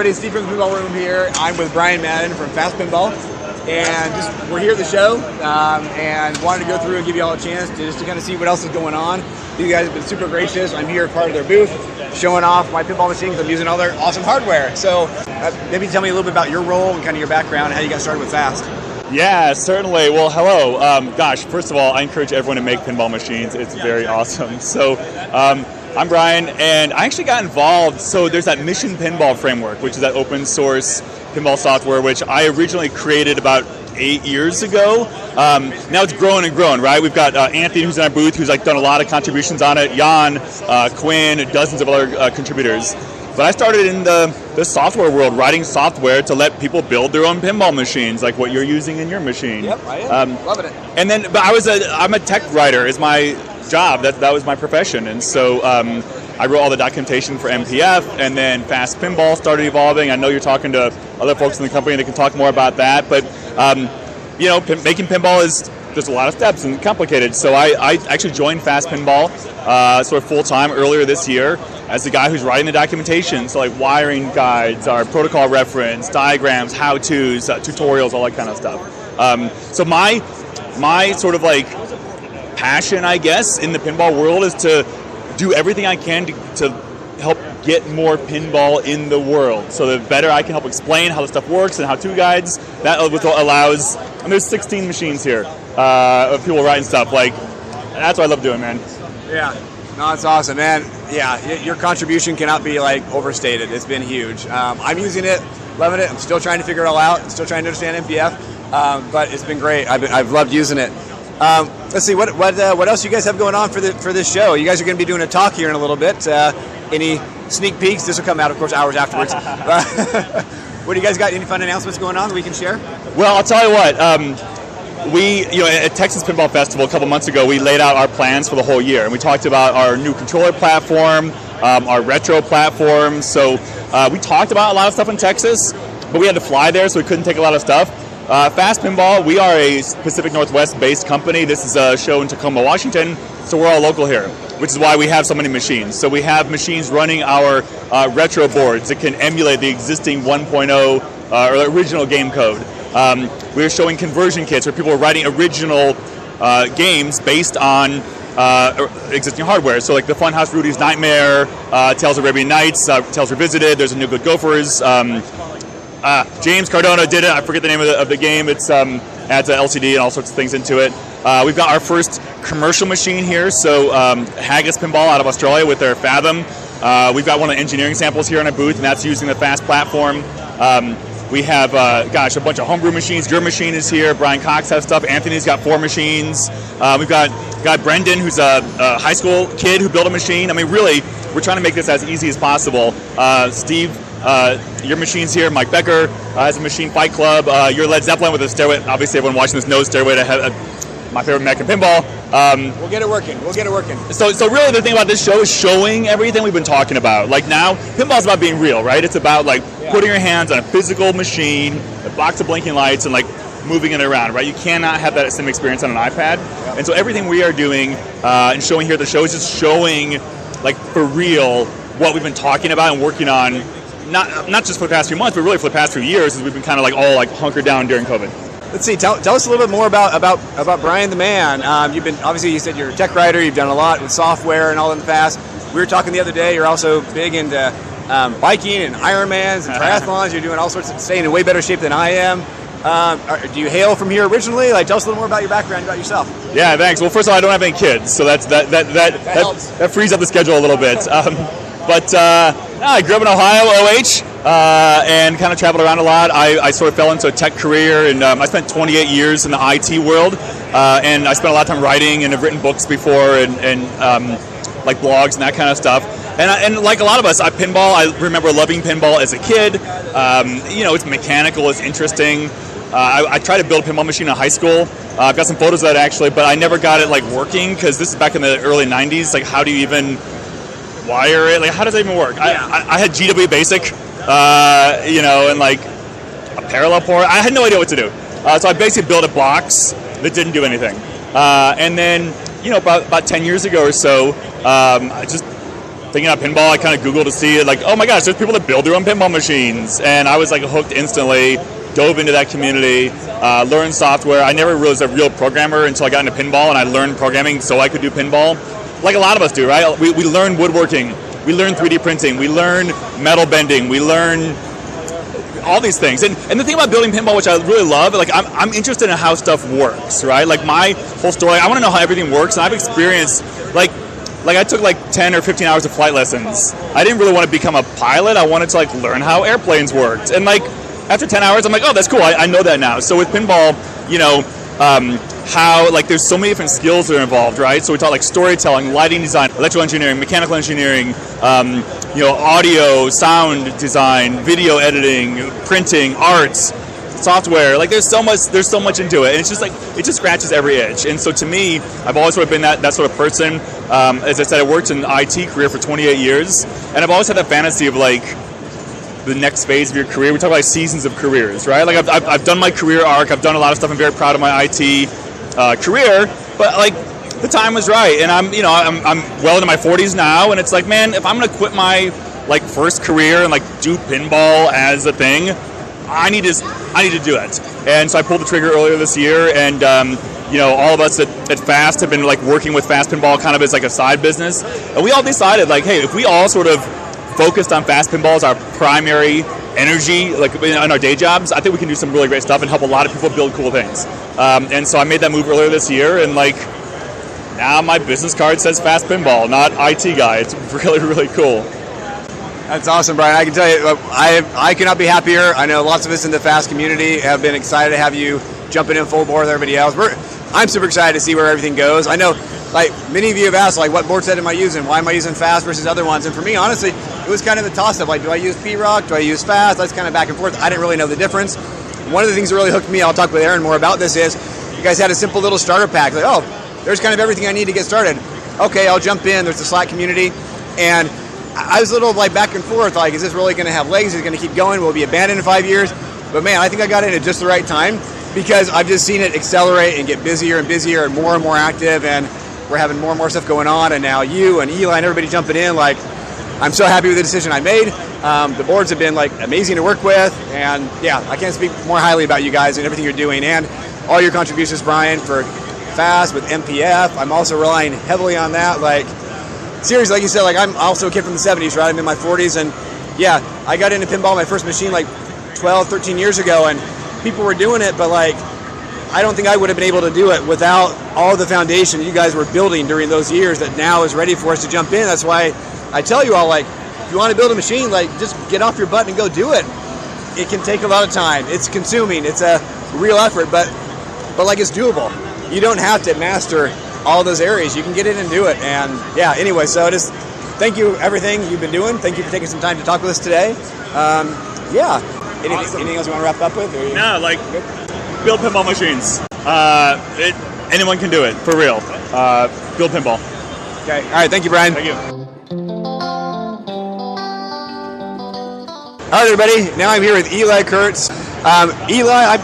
everybody, Steve from the Pinball Room here. I'm with Brian Madden from Fast Pinball, and we're here at the show, and wanted to go through and give you all a chance to kind of see what else is going on. You guys have been super gracious. I'm here part of their booth, showing off my pinball machines. I'm using all their awesome hardware. So maybe tell me a little bit about your role and kind of your background and how you got started with Fast. Yeah, certainly. Well, hello. First of all, I encourage everyone to make pinball machines. It's very awesome. So I'm Brian, and I actually got involved. So there's that Mission Pinball framework, which is that open source pinball software, which I originally created about 8 years ago. Now it's growing and growing, right? We've got Anthony, who's in our booth, who's done a lot of contributions on it. Jan, Quinn, dozens of other contributors. But I started in the software world, writing software to let people build their own pinball machines, like what you're using in your machine. Yep, I am. Loving it. And then, but I'm a tech writer. Is my job. That was my profession. And so I wrote all the documentation for NPF, and then Fast Pinball started evolving. I know you're talking to other folks in the company that can talk more about that. But making pinball there's a lot of steps and complicated. So I actually joined Fast Pinball sort of full time earlier this year as the guy who's writing the documentation. So like wiring guides, our protocol reference, diagrams, how-tos, tutorials, all that kind of stuff. So my sort of like passion, I guess, in the pinball world is to do everything I can to help get more pinball in the world. So the better I can help explain how the stuff works and how-to guides, that allows, and there's 16 machines here of people writing stuff. Like, that's what I love doing, man. Yeah, no, that's awesome, man. Yeah, your contribution cannot be like overstated. It's been huge. I'm using it, loving it. I'm still trying to figure it all out. I'm still trying to understand NPF, but it's been great. I've loved using it. Let's see, what else you guys have going on for this show? You guys are going to be doing a talk here in a little bit. Any sneak peeks? This will come out, of course, hours afterwards. What do you guys got? Any fun announcements going on that we can share? Well, I'll tell you what. We, at Texas Pinball Festival a couple months ago, we laid out our plans for the whole year, and we talked about our new controller platform, our retro platform. So we talked about a lot of stuff in Texas, but we had to fly there, so we couldn't take a lot of stuff. Fast Pinball, we are a Pacific Northwest-based company. This is a show in Tacoma, Washington, so we're all local here, which is why we have so many machines. So we have machines running our retro boards that can emulate the existing 1.0 or original game code. We're showing conversion kits where people are writing original games based on existing hardware. So like the Funhouse Rudy's Nightmare, Tales of Arabian Nights, Tales Revisited, there's a New Good Gophers. James Cardona did it. I forget the name of the game. It's adds an LCD and all sorts of things into it. We've got our first commercial machine here. So Haggis Pinball out of Australia with their Fathom. We've got one of the engineering samples here in our booth, and that's using the Fast platform. We have, a bunch of homebrew machines. Your machine is here. Brian Cox has stuff. Anthony's got 4 machines. We've got Brendan, who's a high school kid who built a machine. I mean, really, we're trying to make this as easy as possible. Steve, your machine's here. Mike Becker has a machine. Fight Club. Your Led Zeppelin with a Stairway. Obviously, everyone watching this knows Stairway to my favorite American pinball. We'll get it working. So really the thing about this show is showing everything we've been talking about. Like now, pinball's about being real, right? It's about like putting your hands on a physical machine, a box of blinking lights, and like moving it around, right? You cannot have that same experience on an iPad. Yeah. And so everything we are doing and showing here at the show is just showing, like for real, what we've been talking about and working on, not just for the past few months, but really for the past few years, as we've been kind of like all like hunkered down during COVID. Let's see. Tell us a little bit more about Brian the Man. You've been, obviously, you said you're a tech writer. You've done a lot with software and all in the past. We were talking the other day. You're also big into biking and Ironmans and triathlons. You're doing all sorts of, staying in way better shape than I am. Do you hail from here originally? Like, tell us a little more about your background, about yourself. Yeah, thanks. Well, first of all, I don't have any kids, so that frees up the schedule a little bit. I grew up in Ohio, OH, and kind of traveled around a lot. I sort of fell into a tech career, and I spent 28 years in the IT world, and I spent a lot of time writing and have written books before and like blogs and that kind of stuff. And like a lot of us, pinball, I remember loving pinball as a kid. It's mechanical, it's interesting. I tried to build a pinball machine in high school. I've got some photos of that actually, but I never got it like working because this is back in the early 90s. Like, how do you even wire it? Like, how does that even work? Yeah. I had GW Basic, and like a parallel port. I had no idea what to do. So I basically built a box that didn't do anything. And then, about 10 years ago or so, I just thinking about pinball, I kind of Googled to see, like, oh my gosh, there's people that build their own pinball machines. And I was like hooked instantly, dove into that community, learned software. I never was a real programmer until I got into pinball, and I learned programming so I could do pinball. Like a lot of us do, right? We learn woodworking, we learn 3D printing, we learn metal bending, we learn all these things. And the thing about building pinball, which I really love, like I'm interested in how stuff works, right? Like my whole story, I want to know how everything works, and I've experienced, like I took like 10 or 15 hours of flight lessons. I didn't really want to become a pilot. I wanted to like learn how airplanes worked. And like after 10 hours, I'm like, oh, that's cool. I know that now. So with pinball, you know, how like there's so many different skills that are involved, right? So we taught like storytelling, lighting design, electrical engineering, mechanical engineering, you know, audio, sound design, video editing, printing, arts, software. Like there's so much into it, and it's just like it just scratches every itch. And so to me, I've always sort of been that sort of person. As I said, I worked in an IT career for 28 years, and I've always had that fantasy of like the next phase of your career. We talk about seasons of careers, right? Like I've done my career arc. I've done a lot of stuff. I'm very proud of my IT career, but like the time was right, and I'm well into my 40s now, and it's like, man, if I'm gonna quit my like first career and like do pinball as a thing, I need to do it. And so I pulled the trigger earlier this year, and you know, all of us at FAST have been like working with Fast Pinball kind of as like a side business, and we all decided like, hey, if we all sort of focused on Fast Pinball as our primary energy, like in our day jobs, I think we can do some really great stuff and help a lot of people build cool things. And so I made that move earlier this year, and like now my business card says Fast Pinball, not IT guy. It's really, really cool. That's awesome, Brian. I can tell you, I cannot be happier. I know lots of us in the FAST community have been excited to have you jumping in full bore with everybody else. I'm super excited to see where everything goes. I know, like, many of you have asked, like, what board set am I using? Why am I using FAST versus other ones? And for me, honestly, it was kind of a toss-up. Like, do I use P-Rock? Do I use FAST? That's kind of back and forth. I didn't really know the difference. One of the things that really hooked me, I'll talk with Aaron more about this, is you guys had a simple little starter pack. Like, oh, there's kind of everything I need to get started. Okay, I'll jump in. There's the Slack community. And I was a little like back and forth, like, is this really going to have legs? Is it going to keep going? Will it be abandoned in 5 years? But man, I think I got in at just the right time, because I've just seen it accelerate and get busier and busier and more active, and we're having more and more stuff going on. And now you and Eli and everybody jumping in, like, I'm so happy with the decision I made. The boards have been like amazing to work with, and yeah, I can't speak more highly about you guys and everything you're doing, and all your contributions, Brian, for FAST with MPF. I'm also relying heavily on that. Like, seriously, like you said, like, I'm also a kid from the 70s, right? I'm in my 40s, and yeah, I got into pinball, my first machine, like 12, 13 years ago, and people were doing it, but like, I don't think I would have been able to do it without all the foundation you guys were building during those years that now is ready for us to jump in. That's why I tell you all, like, if you want to build a machine, like, just get off your butt and go do it. It can take a lot of time. It's consuming. It's a real effort, but like, it's doable. You don't have to master all those areas. You can get in and do it. And yeah, anyway, so just thank you everything you've been doing. Thank you for taking some time to talk with us today. Yeah. Anything else you want to wrap up with? No, like, build pinball machines. Anyone can do it, for real. Build pinball. Okay. All right. Thank you, Brian. Thank you. All right, everybody. Now I'm here with Eli Curtz. Eli,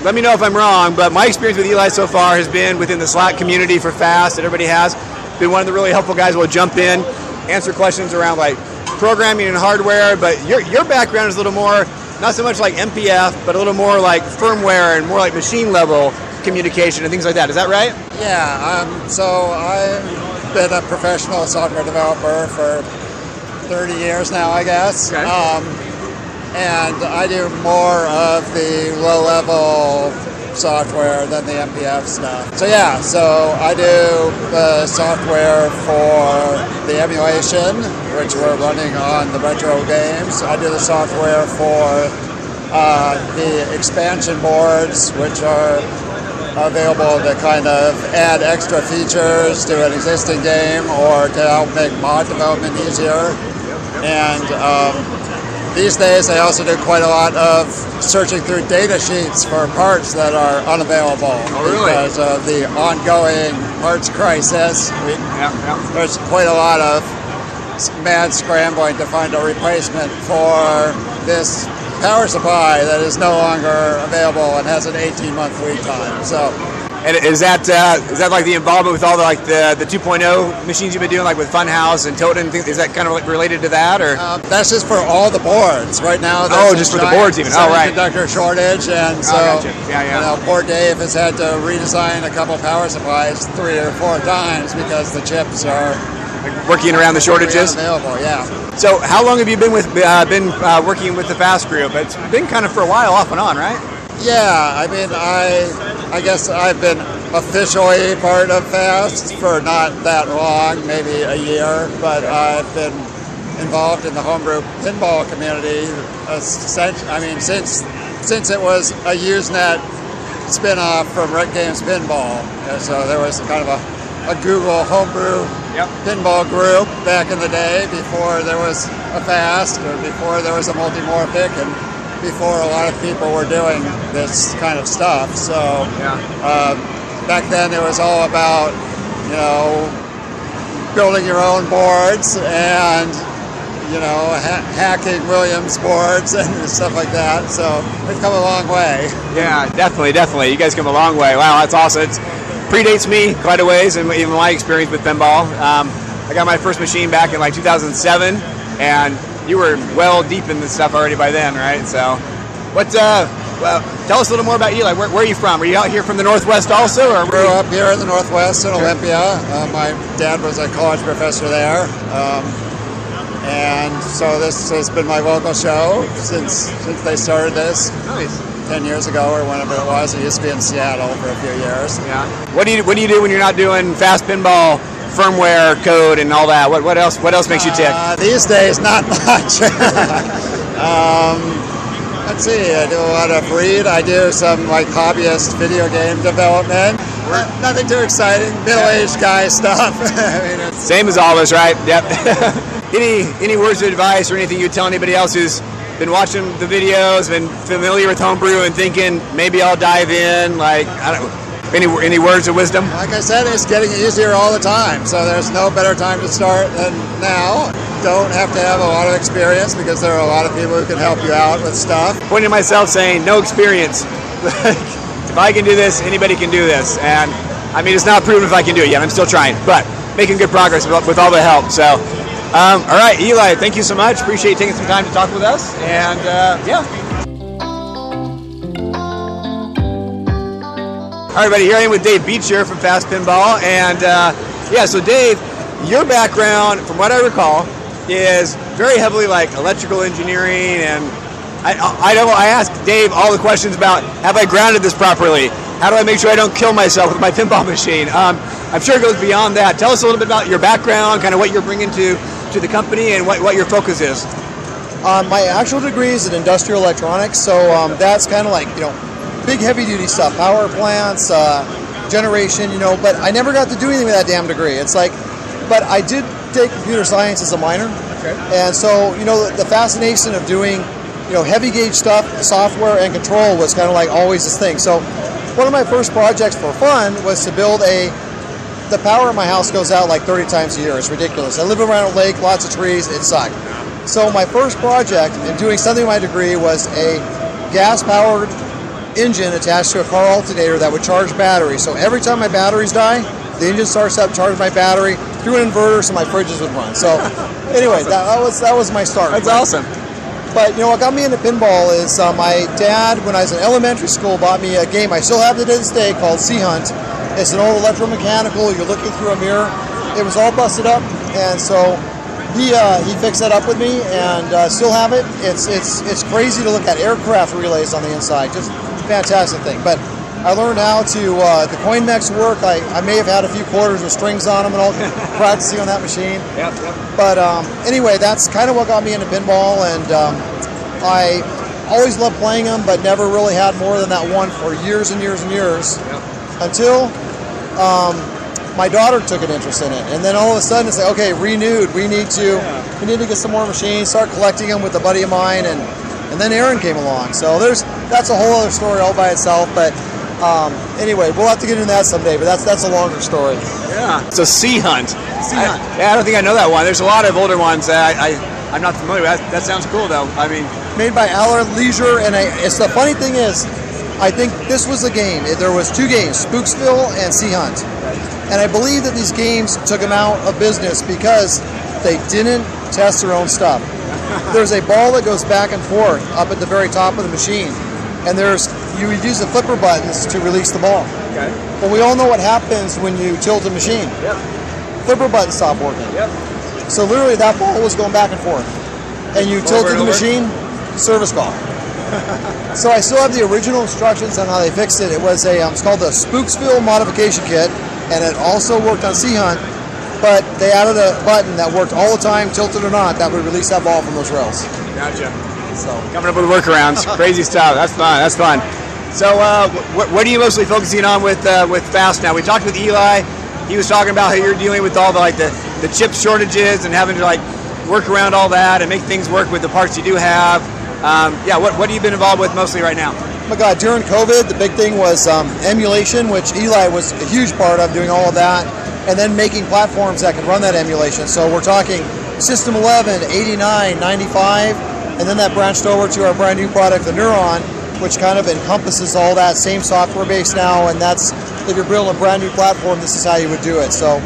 let me know if I'm wrong, but my experience with Eli so far has been within the Slack community for FAST that everybody has. Been one of the really helpful guys who will jump in, answer questions around like programming and hardware. But your background is a little more, not so much like MPF, but a little more like firmware and more like machine level communication and things like that. Is that right? Yeah. So I've been a professional software developer for 30 years now, I guess. Okay. And I do more of the low-level software than the MPF stuff. So yeah, so I do the software for the emulation, which we're running on the retro games. I do the software for the expansion boards, which are available to kind of add extra features to an existing game or to help make mod development easier. And these days, I also do quite a lot of searching through data sheets for parts that are unavailable because of the ongoing parts crisis. There's quite a lot of mad scrambling to find a replacement for this power supply that is no longer available and has an 18-month lead time. So And is that like the involvement with all the 2.0 machines you've been doing, like with Funhouse and Totem and things? Is that kind of related to that, or? That's just for all the boards right now. Just for the boards even. Oh, right. Semiconductor shortage, and so gotcha. Yeah. Poor Dave has had to redesign a couple power supplies 3 or 4 times because the chips are working around the shortages. Available, yeah. So how long have you been working with the FAST group? It's been kind of for a while, off and on, right? Yeah, I mean, I guess I've been officially part of FAST for not that long, maybe a year, but I've been involved in the homebrew pinball community. Since it was a Usenet spin-off from Rec Games Pinball. So there was kind of a Google homebrew pinball group back in the day, before there was a FAST, or before there was a Multimorphic, and before a lot of people were doing this kind of stuff. So back then it was all about, building your own boards and, hacking Williams boards and stuff like that. So we've come a long way. Yeah, definitely. You guys come a long way. Wow, that's awesome. It predates me quite a ways, and even my experience with pinball. I got my first machine back in like 2007, and you were well deep in this stuff already by then, right? So, tell us a little more about Eli. Where are you from? Are you out here from the Northwest also? Or grew up here in the Northwest in Olympia. My dad was a college professor there. And so this has been my local show since they started this. Nice. 10 years ago or whenever it was. It used to be in Seattle for a few years. Yeah. What do you do when you're not doing fast pinball firmware code and all that? What else makes you tick? These days, not much. Let's see. I do a lot of read. I do some hobbyist video game development. Nothing too exciting. Middle-aged guy stuff. Same as always, right? Yep. Any words of advice or anything you'd tell anybody else who's been watching the videos, been familiar with homebrew and thinking maybe I'll dive in? Any words of wisdom? Like I said, it's getting easier all the time, so there's no better time to start than now. Don't have to have a lot of experience, because there are a lot of people who can help you out with stuff. Pointing to myself saying, no experience. If I can do this, anybody can do this. And I mean, it's not proven if I can do it yet. I'm still trying, but making good progress with all the help. So, all right, Eli, thank you so much. Appreciate you taking some time to talk with us. And All right, everybody, here I am with Dave Beecher from Fast Pinball. And so Dave, your background, from what I recall, is very heavily electrical engineering, and I ask Dave all the questions about, have I grounded this properly? How do I make sure I don't kill myself with my pinball machine? I'm sure it goes beyond that. Tell us a little bit about your background, kind of what you're bringing to the company, and what your focus is. My actual degree is in industrial electronics, so that's kind of big heavy duty stuff, power plants, generation, but I never got to do anything with that damn degree. But I did take computer science as a minor. Okay. And so, the fascination of doing, heavy gauge stuff, software and control was kind of always this thing. So one of my first projects for fun was to build the power in my house goes out 30 times a year. It's ridiculous. I live around a lake, lots of trees, it sucked. So my first project in doing something in my degree was a gas-powered engine attached to a car alternator that would charge batteries. So every time my batteries die, the engine starts up, charges my battery through an inverter, so my fridges would run. So anyway, awesome. that was my start. That's awesome. But what got me into pinball is my dad, when I was in elementary school, bought me a game I still have to this day called Sea Hunt. It's an old electromechanical. You're looking through a mirror. It was all busted up, and so he fixed that up with me, and still have it. It's crazy to look at aircraft relays on the inside. Just fantastic thing. But I learned how to the coin mechs work. I may have had a few quarters with strings on them and all, practicing on that machine. Yep. But anyway, that's kind of what got me into pinball, and I always loved playing them, but never really had more than that one for years and years and years. Yep. Until my daughter took an interest in it, and then all of a sudden it's okay, renewed. We need to get some more machines. Start collecting them with a buddy of mine, and then Aaron came along. So that's a whole other story all by itself. But anyway, we'll have to get into that someday. But that's a longer story. Yeah. So Sea Hunt. I don't think I know that one. There's a lot of older ones that I'm not familiar with. That sounds cool though. I mean, made by Aller Leisure, and it's the funny thing is, I think this was a game. There was 2 games, Spooksville and Sea Hunt. And I believe that these games took them out of business because they didn't test their own stuff. There's a ball that goes back and forth up at the very top of the machine. And you would use the flipper buttons to release the ball. Okay. Well, we all know what happens when you tilt a machine. Yep. Flipper buttons stop working. Yep. So literally that ball was going back and forth. And you tilted the machine, service call. So I still have the original instructions on how they fixed it. It was it's called the Spooksville modification kit, and it also worked on Sea Hunt, but they added a button that worked all the time, tilted or not, that would release that ball from those rails. Gotcha. So Coming up with workarounds, crazy stuff. That's fun. That's fun. So, what are you mostly focusing on with Fast now? We talked with Eli. He was talking about how you're dealing with all the chip shortages and having to work around all that and make things work with the parts you do have. What have you been involved with mostly right now? oh my God, during COVID, the big thing was emulation, which Eli was a huge part of, doing all of that, and then making platforms that could run that emulation. So we're talking System 11, 89, 95, and then that branched over to our brand new product, the Neuron, which kind of encompasses all that same software base now, and that's, if you're building a brand new platform, this is how you would do it. So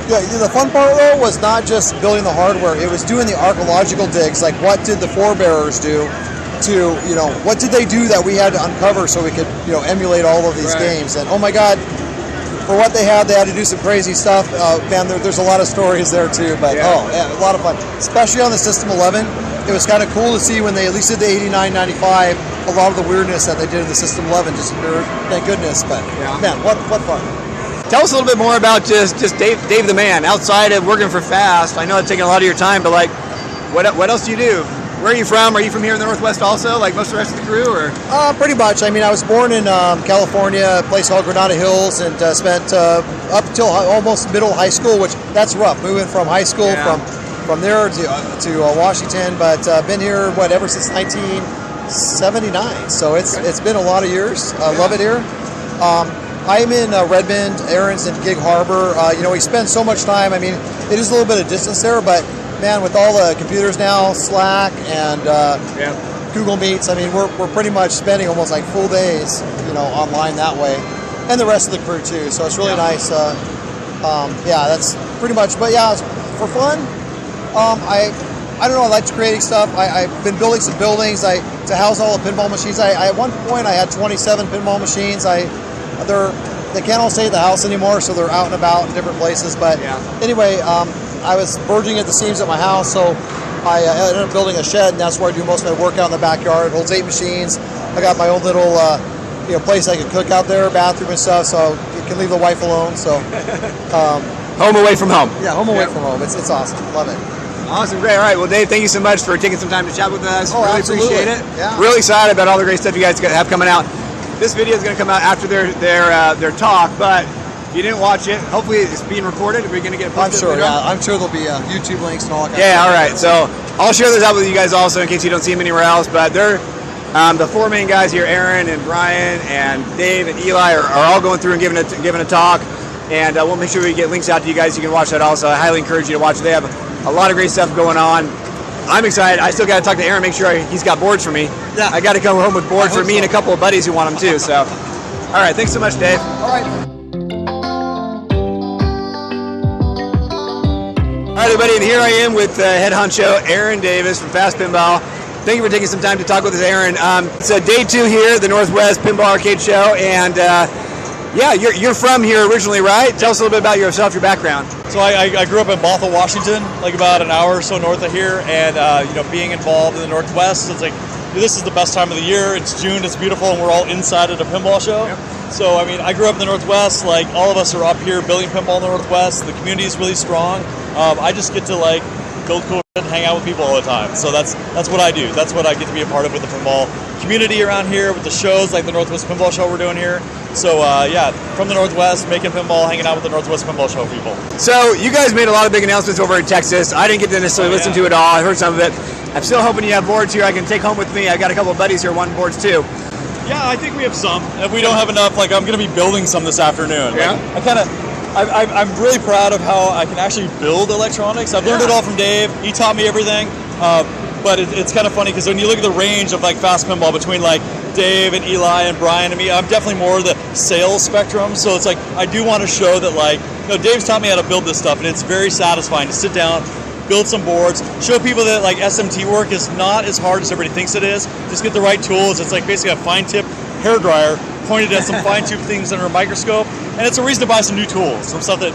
yeah, the fun part though was not just building the hardware, it was doing the archaeological digs, like what did the forebearers do to, what did they do that we had to uncover so we could, emulate all of these games. And oh my God, for what they had to do some crazy stuff. Man, there's a lot of stories there too, but a lot of fun. Especially on the System 11, it was kind of cool to see when they at least did the 89, 95, a lot of the weirdness that they did in the System 11, just thank goodness, but man, what fun. Tell us a little bit more about just Dave the Man, outside of working for Fast. I know it's taking a lot of your time, but what else do you do? Where are you from? Are you from here in the Northwest also, like most of the rest of the crew? Or pretty much. I mean, I was born in California, a place called Granada Hills, and spent up until almost middle high school, which that's rough, moving from high school from there to Washington, but been here, ever since 1979. So it's been a lot of years. I love it here. I'm in Redmond, Aaron's in Gig Harbor. We spend so much time. I mean, it is a little bit of distance there, but man, with all the computers now, Slack and Google Meets, I mean, we're pretty much spending almost like full days, online that way, and the rest of the crew too. So it's really nice. That's pretty much. But for fun, I don't know. I like creating stuff. I've been building some buildings to house all the pinball machines. At one point, I had 27 pinball machines. They can't all stay at the house anymore, so they're out and about in different places. But anyway, I was verging at the seams at my house, so I ended up building a shed, and that's where I do most of my work out in the backyard. It holds 8 machines. I got my own little place I can cook out there, bathroom and stuff, so you can leave the wife alone. So home away from home. Yeah, home away from home. It's awesome. Love it. Awesome, great. All right, well, Dave, thank you so much for taking some time to chat with us. Really absolutely. Appreciate it. Yeah. Really excited about all the great stuff you guys have coming out. This video is going to come out after their talk, but if you didn't watch it, hopefully it's being recorded. Are we going to get posted? I'm sure there'll be YouTube links and all that kind of stuff. All right. So I'll share this out with you guys also in case you don't see them anywhere else. But they're the 4 main guys here: Aaron and Brian and Dave and Eli are all going through and giving a talk. And we'll make sure we get links out to you guys. You can watch that also. I highly encourage you to watch it. They have a lot of great stuff going on. I'm excited. I still got to talk to Aaron, make sure he's got boards for me. Yeah. I got to come home with boards for me and a couple of buddies who want them too. So, all right. Thanks so much, Dave. All right. All right, everybody, and here I am with head honcho Aaron Davis from Fast Pinball. Thank you for taking some time to talk with us, Aaron. It's day 2 here at the Northwest Pinball Arcade Show, and you're from here originally, right? Tell us a little bit about yourself, your background. So I grew up in Bothell, Washington, like about an hour or so north of here, and being involved in the Northwest, it's like this is the best time of the year. It's June, it's beautiful, and we're all inside at a pinball show. Yep. So I mean, I grew up in the Northwest. Like all of us are up here building pinball in the Northwest. The community is really strong. I just get to build cool shit and hang out with people all the time. So that's what I do. That's what I get to be a part of with the pinball community around here, with the shows like the Northwest Pinball Show we're doing here. So from the Northwest, making pinball, hanging out with the Northwest Pinball Show people. So you guys made a lot of big announcements over in Texas. I didn't get to necessarily listen to it all. I heard some of it. I'm still hoping you have boards here I can take home with me. I got a couple of buddies here wanting boards too. Yeah, I think we have some. If we don't have enough, I'm going to be building some this afternoon. Yeah. I'm really proud of how I can actually build electronics. I've learned it all from Dave. He taught me everything. But it's kind of funny because when you look at the range of Fast Pinball between Dave and Eli and Brian and me. I'm definitely more of the sales spectrum, so it's like I do want to show that, like, Dave's taught me how to build this stuff, and it's very satisfying to sit down, build some boards, show people that like SMT work is not as hard as everybody thinks it is. Just get the right tools. It's like basically a fine-tip hairdryer pointed at some fine-tube things under a microscope, and it's a reason to buy some new tools, some stuff that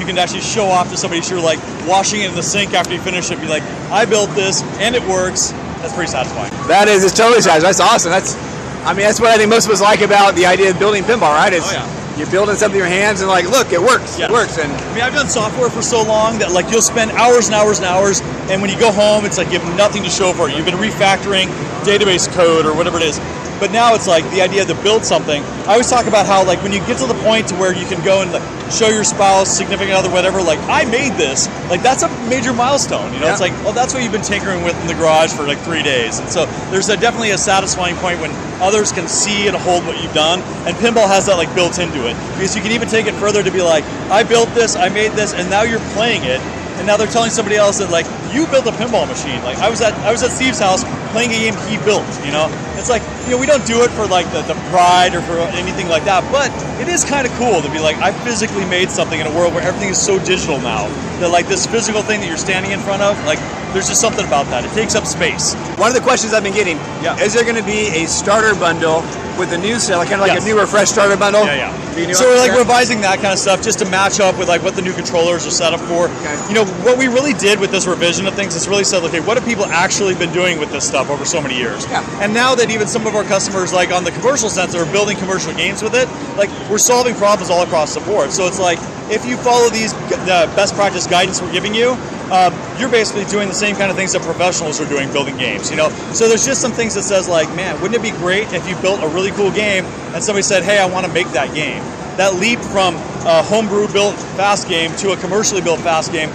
you can actually show off to somebody. Sure, like washing it in the sink after you finish it, be like, I built this and it works. That's pretty satisfying. That is, it's totally satisfying. That's awesome. That's what I think most of us like about the idea of building pinball, right? It's, you're building something with your hands and like, look, it works. Yes. It works. And I mean, I've done software for so long that like you'll spend hours and hours and hours, and when you go home, it's like you have nothing to show for it. You've been refactoring database code or whatever it is. But now it's like the idea to build something. I always talk about how like when you get to the point to where you can go and like show your spouse, significant other, whatever, like I made this, like that's a major milestone. It's like, well, that's what you've been tinkering with in the garage for like 3 days. And so there's definitely a satisfying point when others can see and hold what you've done. And pinball has that like built into it, because you can even take it further to be like, I built this, I made this, and now you're playing it. And now they're telling somebody else that like, you built a pinball machine. Like I was at Steve's house playing a game he built. It's like, we don't do it for like the pride or for anything like that, but it is kind of cool to be like, I physically made something in a world where everything is so digital now that like this physical thing that you're standing in front of, like there's just something about that. It takes up space. One of the questions I've been getting, is there going to be a starter bundle with the new set, like kind of like a new refresh starter bundle? So we're like revising that kind of stuff just to match up with like what the new controllers are set up for. Okay. What we really did with this revision of things is really said, okay, what have people actually been doing with this stuff over so many years? Yeah. And now that even some of our customers, like on the commercial sense, are building commercial games with it, like we're solving problems all across the board. So it's like, if you follow these best practice guidance we're giving you, you're basically doing the same kind of things that professionals are doing building games, So there's just some things that says like, man, wouldn't it be great if you built a really cool game and somebody said, hey, I want to make that game. That leap from a homebrew built fast game to a commercially built fast game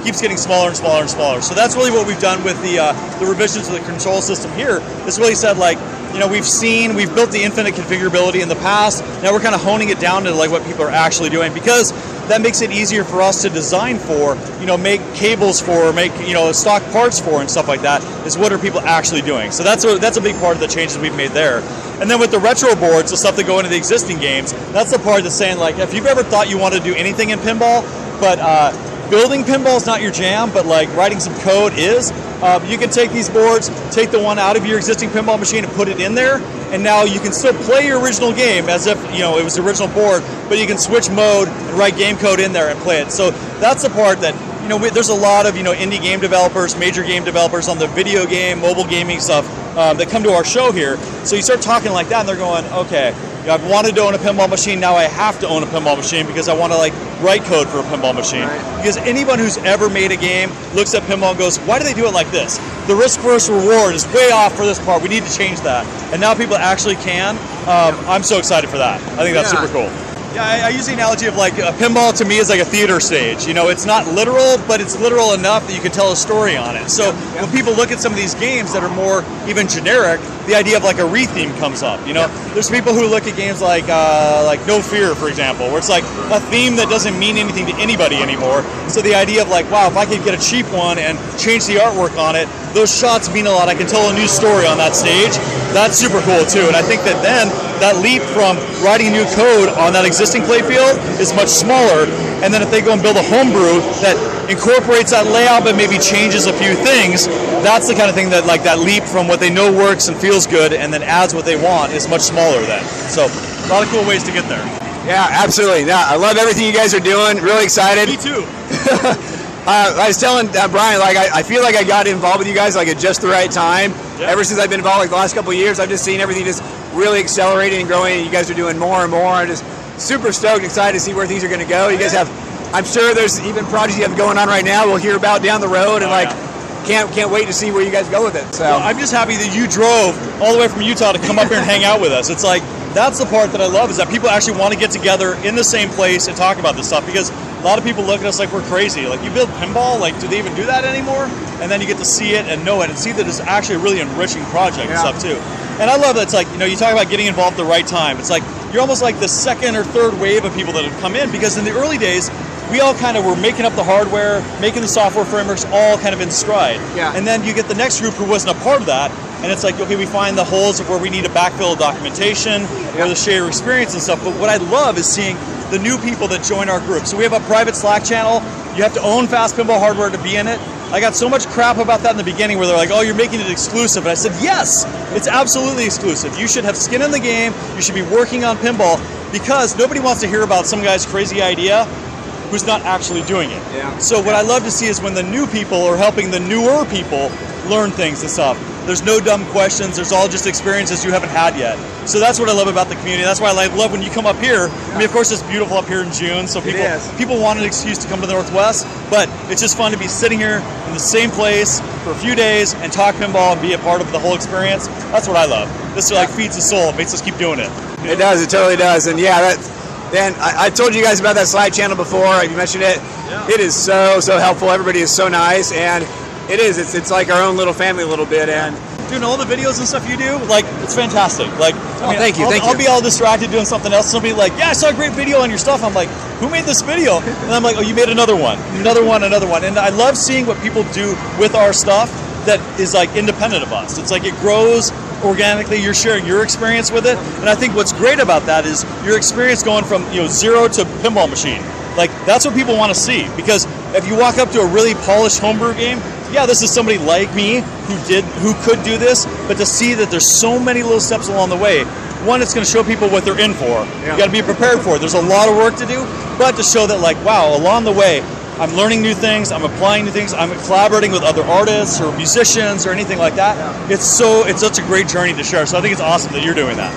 keeps getting smaller and smaller and smaller. So that's really what we've done with the revisions of the control system here. It's really said like, we've built the infinite configurability in the past. Now we're kind of honing it down to like what people are actually doing, because that makes it easier for us to design for, make cables for, make, stock parts for and stuff like that, is what are people actually doing. So that's a big part of the changes we've made there. And then with the retro boards, the stuff that go into the existing games, that's the part that's saying like, if you've ever thought you want to do anything in pinball, but building pinball is not your jam, but like writing some code is, you can take these boards, take the one out of your existing pinball machine and put it in there, and now you can still play your original game as if it was the original board, but you can switch mode and write game code in there and play it. So that's the part that there's a lot of indie game developers, major game developers on the video game, mobile gaming stuff that come to our show here. So you start talking like that, and they're going, okay, I've wanted to own a pinball machine, now I have to own a pinball machine because I want to like write code for a pinball machine. Right. Because anyone who's ever made a game looks at pinball and goes, why do they do it like this? The risk versus reward is way off for this part. We need to change that. And now people actually can. I'm so excited for that. I think that's super cool. Yeah, I use the analogy of like a pinball to me is like a theater stage. It's not literal, but it's literal enough that you can tell a story on it. So when people look at some of these games that are more even generic, the idea of like a re-theme comes up. There's people who look at games like No Fear, for example, where it's like a theme that doesn't mean anything to anybody anymore. So the idea of like, wow, if I could get a cheap one and change the artwork on it, those shots mean a lot. I can tell a new story on that stage. That's super cool too. And I think that then that leap from writing new code on that existing playfield is much smaller. And then if they go and build a homebrew that incorporates that layout but maybe changes a few things, that's the kind of thing that like that leap from what they know works and feels good and then adds what they want is much smaller then. So a lot of cool ways to get there. Yeah, absolutely. Yeah, I love everything you guys are doing. Really excited. Me too. I was telling Brian, like I feel like I got involved with you guys like at just the right time. Yeah. Ever since I've been involved, like the last couple of years, I've just seen everything just really accelerating and growing. And you guys are doing more and more. I'm just super stoked, excited to see where things are going to go. You guys have, I'm sure there's even projects you have going on right now. We'll hear about down the road, and can't wait to see where you guys go with it. So well, I'm just happy that you drove all the way from Utah to come up here and hang out with us. It's like that's the part that I love, is that people actually want to get together in the same place and talk about this stuff, because a lot of people look at us like we're crazy. Like, you build pinball? Like, do they even do that anymore? And then you get to see it and know it and see that it's actually a really enriching project and stuff too. And I love that it's like, you talk about getting involved at the right time. It's like you're almost like the second or third wave of people that have come in, because in the early days, we all kind of were making up the hardware, making the software frameworks all kind of in stride. Yeah. And then you get the next group who wasn't a part of that, and it's like, okay, we find the holes of where we need to backfill documentation or the share experience and stuff. But what I love is seeing the new people that join our group. So we have a private Slack channel. You have to own Fast Pinball hardware to be in it. I got so much crap about that in the beginning where they're like, oh, you're making it exclusive. And I said, yes, it's absolutely exclusive. You should have skin in the game. You should be working on pinball, because nobody wants to hear about some guy's crazy idea who's not actually doing it. Yeah. So what I love to see is when the new people are helping the newer people learn things and stuff. There's no dumb questions. There's all just experiences you haven't had yet. So that's what I love about the community. That's why I love when you come up here. I mean, of course, it's beautiful up here in June, so people want an excuse to come to the Northwest, but it's just fun to be sitting here in the same place for a few days and talk pinball and be a part of the whole experience. That's what I love. This like feeds the soul. It makes us keep doing it. It does. It totally does. And yeah, Dan, I told you guys about that Slack channel before. You mentioned it. Yeah. It is so helpful. Everybody is so nice, and it is. It's like our own little family a little bit. And doing all the videos and stuff you do, like, it's fantastic. Like, I mean, thank you. I'll be all distracted doing something else. Somebody like, yeah, I saw a great video on your stuff. I'm like, who made this video? And I'm like, oh, you made another one. And I love seeing what people do with our stuff that is like independent of us. It's like it grows organically. You're sharing your experience with it, and I think what's great about that is your experience going from zero to pinball machine. Like, that's what people want to see, because if you walk up to a really polished homebrew game, yeah, this is somebody like me who could do this, but to see that there's so many little steps along the way. One, it's going to show people what they're in for. Yeah. You got to be prepared for it. There's a lot of work to do, but to show that, like, wow, along the way, I'm learning new things, I'm applying new things, I'm collaborating with other artists or musicians or anything like that. Yeah. It's such a great journey to share. So I think it's awesome that you're doing that.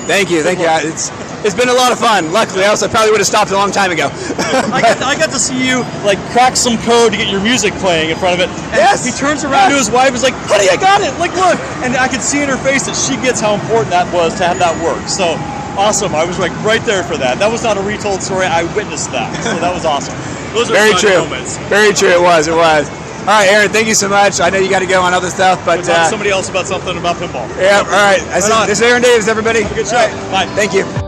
Thank you. It's been a lot of fun. Luckily, else I probably would have stopped a long time ago. I got to see you like crack some code to get your music playing in front of it. And yes. He turns around to his wife and is like, honey, I got it. Like, look. And I could see in her face that she gets how important that was to have that work. So awesome. I was like right there for that. That was not a retold story. I witnessed that. So that was awesome. Those are very true. Moments. Very true. It was. All right, Aaron, thank you so much. I know you got to go on other stuff, but talk to somebody else about something about pinball. Yeah. All right. This is Aaron Davis, everybody. Have a good show. Right. Bye. Thank you.